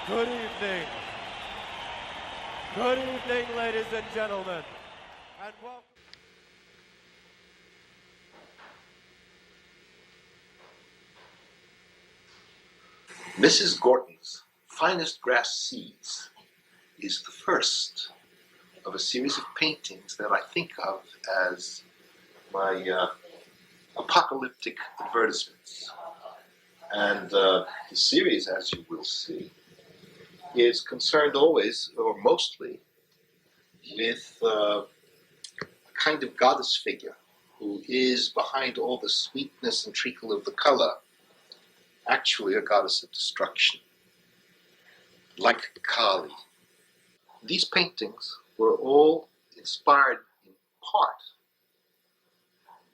Good evening. Good evening, ladies and gentlemen. And welcome. Mrs. Gorton's Finest Grass Seeds is the first of a series of paintings that I think of as my apocalyptic advertisements. And the series, as you will see, is concerned always, or mostly, with a kind of goddess figure who is behind all the sweetness and treacle of the color, actually a goddess of destruction, like Kali. These paintings were all inspired in part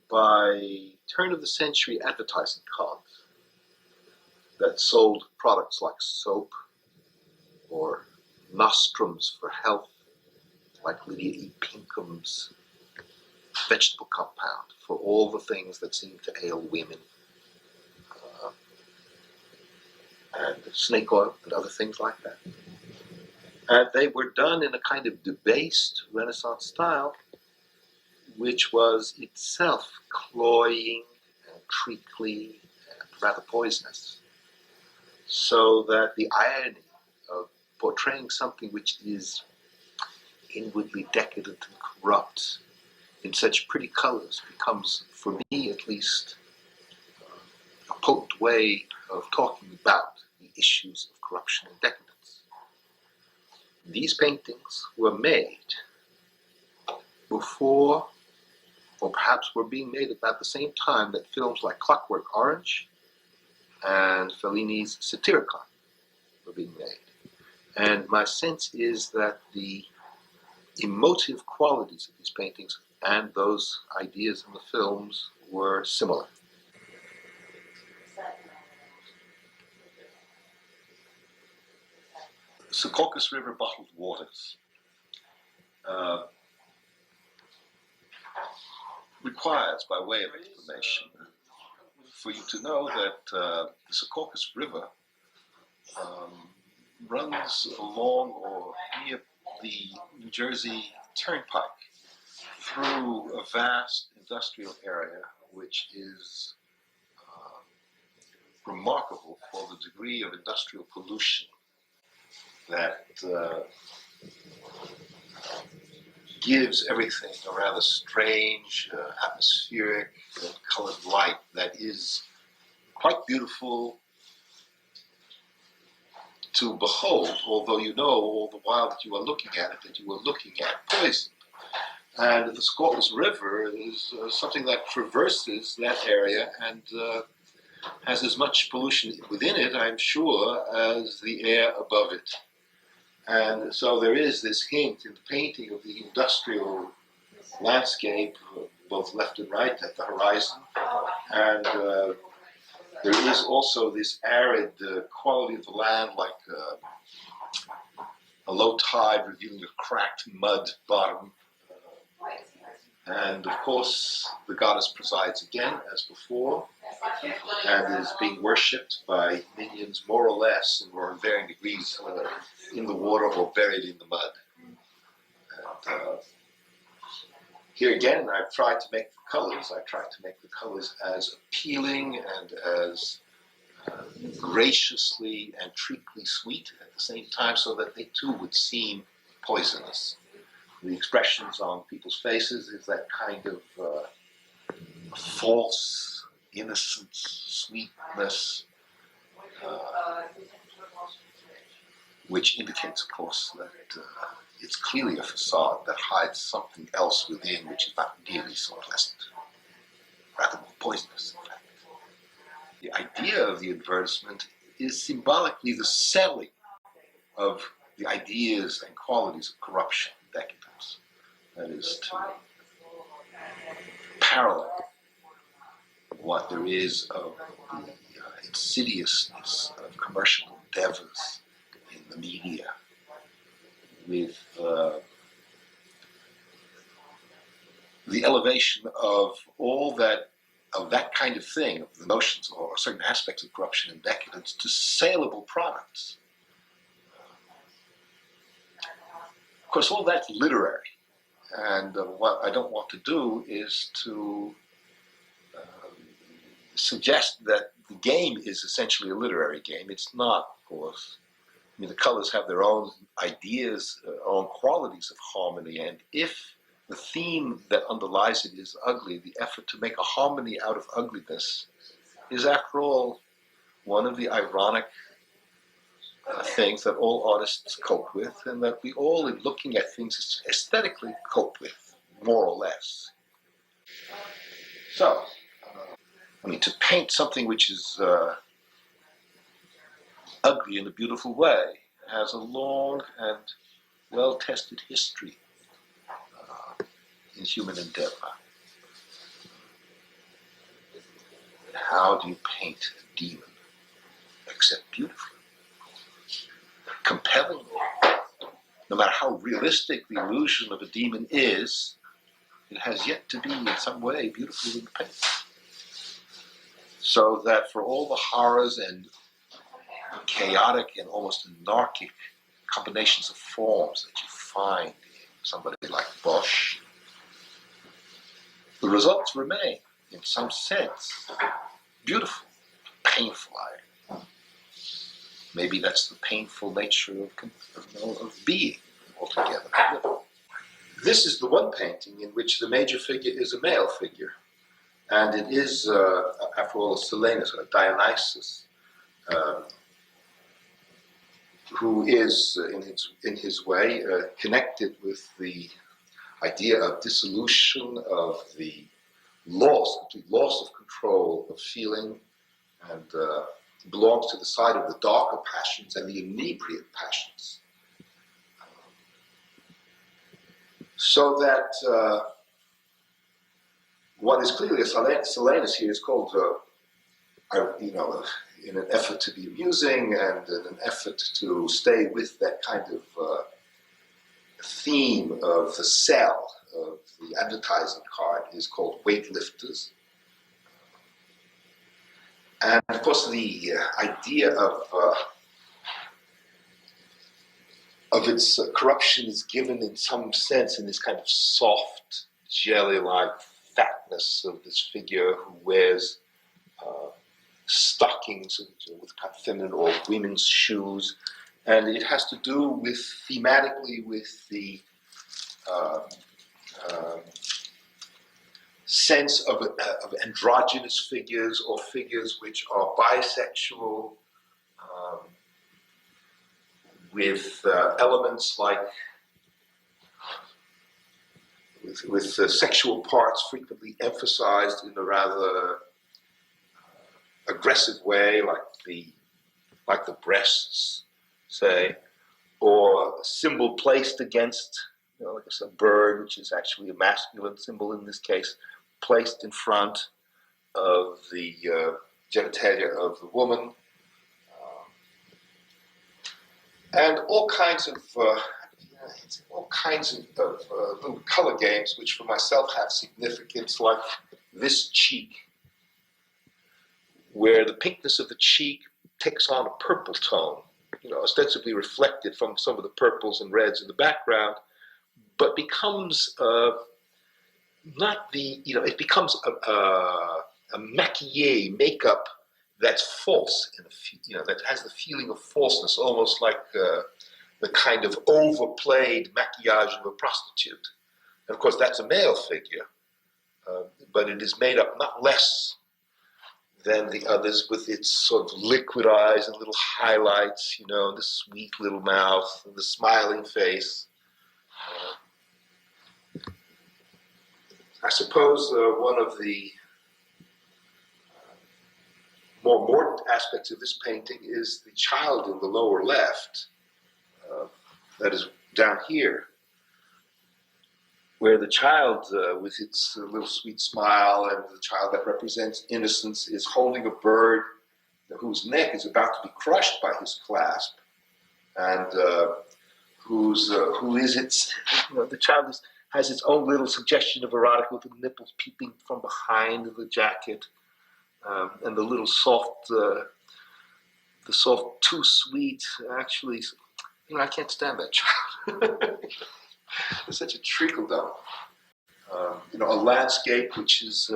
by turn-of-the-century advertising cards that sold products like soap or nostrums for health, like Lydia E. Pinkham's vegetable compound for all the things that seem to ail women, and snake oil and other things like that. And they were done in a kind of debased Renaissance style, which was itself cloying and treacly and rather poisonous. So that the irony of portraying something which is inwardly decadent and corrupt in such pretty colors becomes, for me at least, a potent way of talking about the issues of corruption and decadence. These paintings were made before, or perhaps were being made about the same time that films like Clockwork Orange and Fellini's Satyricon were being made. And my sense is that the emotive qualities of these paintings and those ideas in the films were similar. Secaucus River bottled waters requires, by way of explanation, for you to know that the Secaucus River runs along or near the New Jersey Turnpike through a vast industrial area which is remarkable for the degree of industrial pollution that gives everything a rather strange, atmospheric, colored light that is quite beautiful to behold, although you know all the while that you are looking at it, that you are looking at poison. And the Secaucus River is something that traverses that area and has as much pollution within it, I'm sure, as the air above it. And so there is this hint in the painting of the industrial landscape, both left and right at the horizon. And there is also this arid quality of the land, like a low tide revealing a cracked mud bottom. And of course, the goddess presides again, as before, and is being worshipped by minions more or less in varying degrees in the water or buried in the mud. And here again, I've tried to make the colors as appealing and as graciously and treacly sweet at the same time, so that they too would seem poisonous. The expressions on people's faces is that kind of false innocence, sweetness, which indicates, of course, that it's clearly a facade that hides something else within, which is not nearly so pleasant, rather more poisonous, in fact. The idea of the advertisement is symbolically the selling of the ideas and qualities of corruption and decadence. That is to parallel what there is of the insidiousness of commercial endeavors in the media, with the elevation of all that, of that kind of thing, of the notions or certain aspects of corruption and decadence, to saleable products. Of course, all that's literary. And what I don't want to do is to suggest that the game is essentially a literary game. It's not, of course. I mean, the colors have their own ideas, own qualities of harmony, and if the theme that underlies it is ugly, the effort to make a harmony out of ugliness is, after all, one of the ironic things that all artists cope with, and that we all, in looking at things aesthetically, cope with, more or less. So, I mean, to paint something which is ugly in a beautiful way has a long and well-tested history in human endeavor. How do you paint a demon except beautifully, compellingly? No matter how realistic the illusion of a demon is, it has yet to be in some way beautiful in the paint. So that for all the horrors and chaotic and almost anarchic combinations of forms that you find in somebody like Bosch, the results remain, in some sense, beautiful, painful. Maybe that's the painful nature of being altogether. This is the one painting in which the major figure is a male figure. And it is, after all, a Silenus, or a Dionysus, who is, in his way, connected with the idea of dissolution, of the loss of control of feeling, and belongs to the side of the darker passions and the inebriate passions. So that what is clearly a Silenus here is called, in an effort to be amusing and in an effort to stay with that kind of theme of the cell of the advertising card, is called Weightlifters. And of course, the idea of its corruption is given in some sense in this kind of soft, jelly-like fatness of this figure who wears stockings with kind of feminine or women's shoes. And it has to do with, thematically, with the sense of androgynous figures, or figures which are bisexual, with elements like, with sexual parts frequently emphasized in a rather aggressive way, like the breasts, say, or a symbol placed against, like a bird, which is actually a masculine symbol in this case, placed in front of the genitalia of the woman, and all kinds of little color games, which for myself have significance, like this cheek, where the pinkness of the cheek takes on a purple tone, ostensibly reflected from some of the purples and reds in the background, but becomes it becomes a makeup that's false, that has the feeling of falseness, almost like the kind of overplayed maquillage of a prostitute. And of course, that's a male figure, but it is made up not less than the others with its sort of liquid eyes and little highlights, the sweet little mouth and the smiling face. I suppose one of the more mordant aspects of this painting is the child in the lower left, that is down here, where the child with its little sweet smile and the child that represents innocence is holding a bird whose neck is about to be crushed by his clasp, and the child has its own little suggestion of erotic, with the nipples peeping from behind the jacket, and the soft, too sweet, actually I can't stand that child. There's such a trickle down. A landscape which is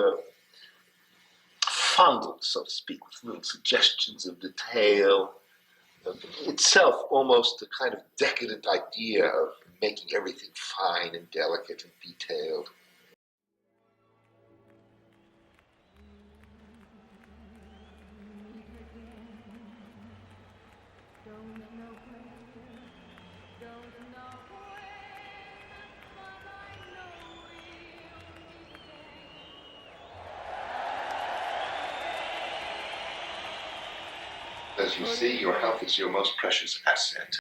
fondled, so to speak, with little suggestions of detail. Itself almost a kind of decadent idea of making everything fine and delicate and detailed. As you see, your health is your most precious asset.